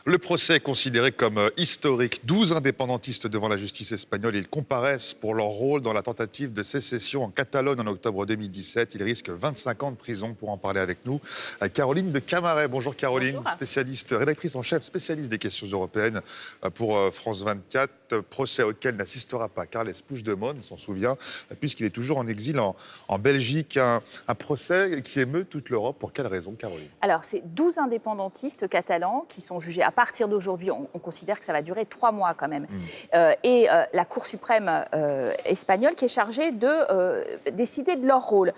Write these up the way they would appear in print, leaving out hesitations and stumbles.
Le procès est considéré comme historique. 12 indépendantistes devant la justice espagnole. Ils comparaissent pour leur rôle dans la tentative de sécession en Catalogne en octobre 2017. Ils risquent 25 ans de prison. Pour en parler avec nous, Caroline de Camaret. Bonjour Caroline, Bonjour. spécialiste, rédactrice en chef, spécialiste des questions européennes pour France 24. Procès auquel n'assistera pas Carles Puigdemont, on s'en souvient, puisqu'il est toujours en exil en Belgique. Un procès qui émeut toute l'Europe. Pour quelle raison, Caroline? Alors, c'est 12 indépendantistes catalans qui sont jugés à partir d'aujourd'hui. On considère que ça va durer 3 mois quand même. Et la Cour suprême espagnole qui est chargée de décider de leur rôle.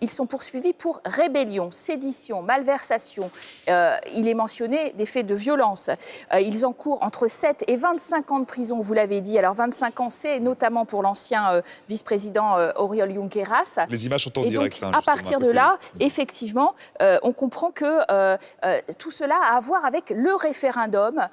Ils sont poursuivis pour rébellion, sédition, malversation. Il est mentionné des faits de violence. Ils encourent entre 7 et 25 ans de prison, vous l'avez dit. Alors 25 ans, c'est notamment pour l'ancien vice-président Oriol Junqueras. Les images sont en et direct. Donc, à partir de là, effectivement, on comprend que tout cela a à voir avec le référendum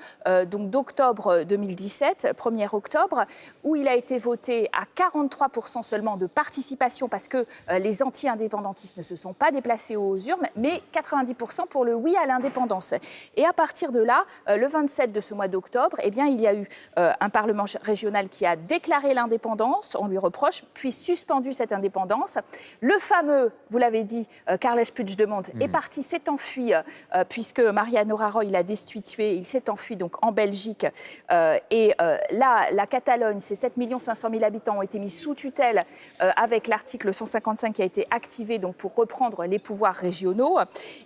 donc d'octobre 2017, 1er octobre, où il a été voté à 43% seulement de participation parce que les anti-indépendantistes ne se sont pas déplacés aux urnes, mais 90% pour le oui à l'indépendance. Et à partir de là, le 27 de ce mois d'octobre, eh bien, il y a eu un parlement régional qui a déclaré l'indépendance, on lui reproche, puis suspendu cette indépendance. Le fameux, vous l'avez dit, Carles Puigdemont est parti, s'est enfui, puisque Mariano Rajoy l'a destitué, il s'est enfui donc en Belgique. Et là, la Catalogne, ses 7 500 000 habitants ont été mis sous tutelle avec l'article 155 qui a été activé donc, pour reprendre les pouvoirs régionaux.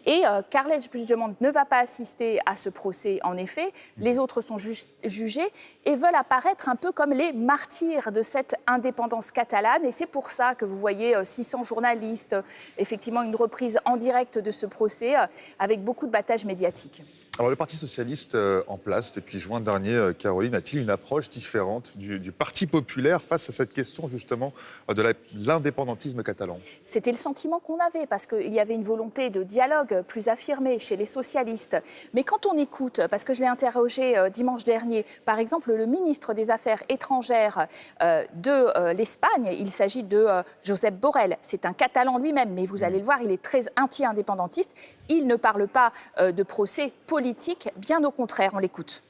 Et Carles Puigdemont ne va pas assister à ce procès, en effet. Les autres sont jugés et veulent apparaître un peu comme les martyrs de cette indépendance catalane. Et c'est pour ça que vous voyez 600 journalistes, effectivement une reprise en direct de ce procès avec beaucoup de battage médiatique. Alors, le Parti socialiste en place depuis juin dernier, Caroline, a-t-il une approche différente du Parti populaire face à cette question justement de l'indépendantisme catalan? C'était le sentiment qu'on avait parce qu'il y avait une volonté de dialogue plus affirmée chez les socialistes. Mais quand on écoute, parce que je l'ai interrogé dimanche dernier, par exemple le ministre des Affaires étrangères de l'Espagne, il s'agit de Josep Borrell. C'est un Catalan lui-même, mais vous allez le voir, il est très anti-indépendantiste. Il ne parle pas de procès politique, bien au contraire, on l'écoute.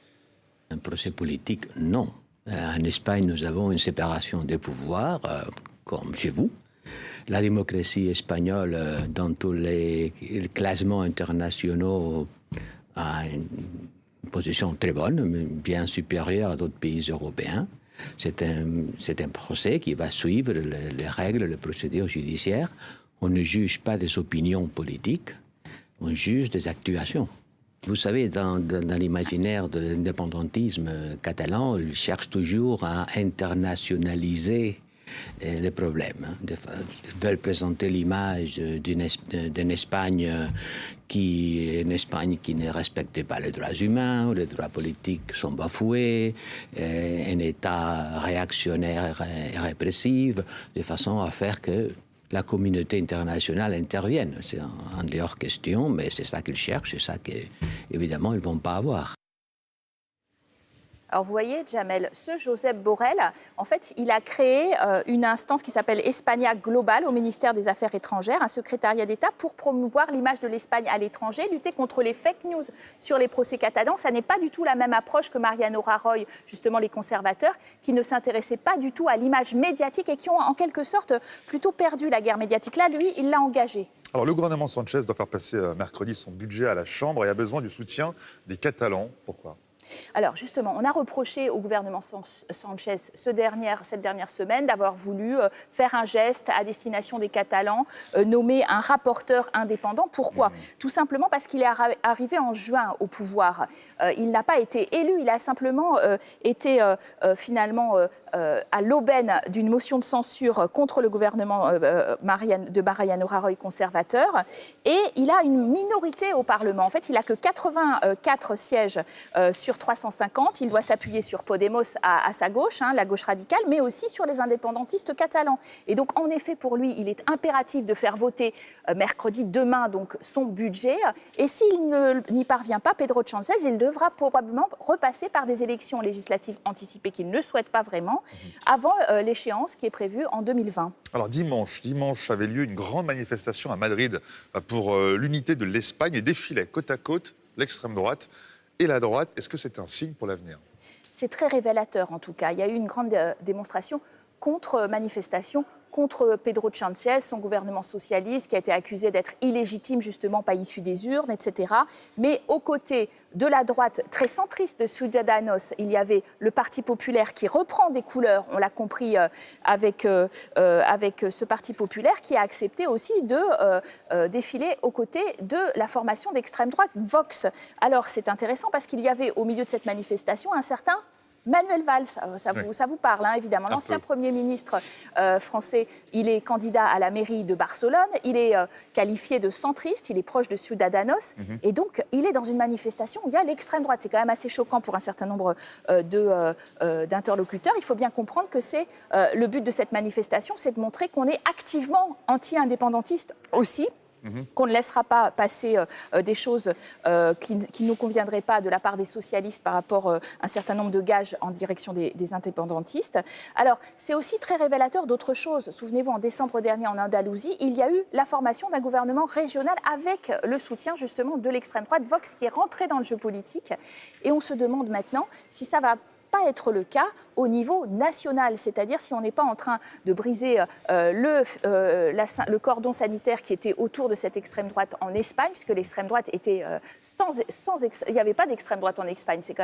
Un procès politique, non. En Espagne, nous avons une séparation des pouvoirs, comme chez vous. La démocratie espagnole, dans tous les classements internationaux, a une position très bonne, mais bien supérieure à d'autres pays européens. C'est un procès qui va suivre les règles, les procédures judiciaires. On ne juge pas des opinions politiques, on juge des actuations. Vous savez, dans l'imaginaire de l'indépendantisme catalan, ils cherchent toujours à internationaliser les problèmes. Ils veulent présenter l'image d'une Espagne qui ne respecte pas les droits humains, les droits politiques sont bafoués, un État réactionnaire et répressif, de façon à faire que la communauté internationale intervienne. C'est en leur question, mais c'est ça qu'ils cherchent, c'est ça qu'évidemment ils ne vont pas avoir. Alors vous voyez, Jamel, ce Josep Borrell, en fait, il a créé une instance qui s'appelle España Global au ministère des Affaires étrangères, un secrétariat d'État pour promouvoir l'image de l'Espagne à l'étranger, lutter contre les fake news sur les procès catalans. Ça n'est pas du tout la même approche que Mariano Rajoy, justement les conservateurs, qui ne s'intéressaient pas du tout à l'image médiatique et qui ont en quelque sorte plutôt perdu la guerre médiatique. Là, lui, il l'a engagé. Alors, le gouvernement Sanchez doit faire passer mercredi son budget à la Chambre et a besoin du soutien des Catalans. Pourquoi ? Alors justement, on a reproché au gouvernement Sanchez cette dernière semaine d'avoir voulu faire un geste à destination des Catalans, nommer un rapporteur indépendant. Pourquoi ? Tout simplement parce qu'il est arrivé en juin au pouvoir. Il n'a pas été élu, il a simplement été finalement à l'aubaine d'une motion de censure contre le gouvernement de Mariano Rajoy conservateur. Et il a une minorité au Parlement. En fait, il n'a que 84 sièges sur 350. Il doit s'appuyer sur Podemos à sa gauche, la gauche radicale, mais aussi sur les indépendantistes catalans. Et donc, en effet, pour lui, il est impératif de faire voter mercredi, demain, donc, son budget. Et s'il n'y parvient pas, Pedro Sánchez, il devra probablement repasser par des élections législatives anticipées qu'il ne souhaite pas vraiment, avant l'échéance qui est prévue en 2020. Alors dimanche avait lieu une grande manifestation à Madrid pour l'unité de l'Espagne et défilait côte à côte l'extrême droite et la droite. Est-ce que c'est un signe pour l'avenir? C'est très révélateur en tout cas. Il y a eu une grande démonstration contre-manifestation contre Pedro Sánchez, son gouvernement socialiste qui a été accusé d'être illégitime, justement pas issu des urnes, etc. Mais aux côtés de la droite très centriste de Ciudadanos, il y avait le Parti populaire qui reprend des couleurs, on l'a compris avec ce Parti populaire qui a accepté aussi de défiler aux côtés de la formation d'extrême droite Vox. Alors c'est intéressant parce qu'il y avait au milieu de cette manifestation un certain Manuel Valls, ça vous parle, hein, évidemment. L'ancien Premier ministre français, il est candidat à la mairie de Barcelone, il est qualifié de centriste, il est proche de Ciudadanos, et donc il est dans une manifestation où il y a l'extrême droite. C'est quand même assez choquant pour un certain nombre d'interlocuteurs. Il faut bien comprendre que c'est le but de cette manifestation, c'est de montrer qu'on est activement anti-indépendantiste aussi, qu'on ne laissera pas passer des choses qui ne nous conviendraient pas de la part des socialistes par rapport à un certain nombre de gages en direction des indépendantistes. Alors, c'est aussi très révélateur d'autres choses. Souvenez-vous, en décembre dernier, en Andalousie, il y a eu la formation d'un gouvernement régional avec le soutien justement de l'extrême droite, Vox, qui est rentré dans le jeu politique. Et on se demande maintenant si ça va pas être le cas au niveau national, c'est-à-dire si on n'est pas en train de briser le cordon sanitaire qui était autour de cette extrême droite en Espagne, puisque l'extrême droite était il n'y avait pas d'extrême droite en Espagne, c'est quand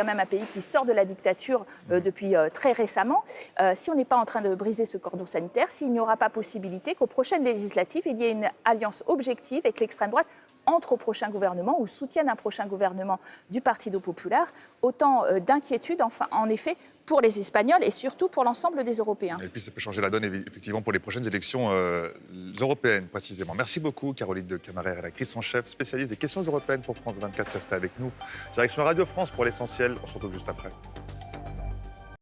même un pays qui sort de la dictature depuis très récemment. Si on n'est pas en train de briser ce cordon sanitaire, s'il n'y aura pas possibilité qu'aux prochaines législatives, il y ait une alliance objective et que l'extrême droite entre au prochain gouvernement ou soutienne un prochain gouvernement du Partido Popular, autant d'inquiétudes en effet pour les Espagnols et surtout pour l'ensemble des Européens. Et puis ça peut changer la donne effectivement pour les prochaines élections européennes précisément. Merci beaucoup Caroline de Camaret, rédactrice en chef, spécialiste des questions européennes pour France 24. Restez avec nous. Direction Radio France pour l'essentiel, on se retrouve juste après.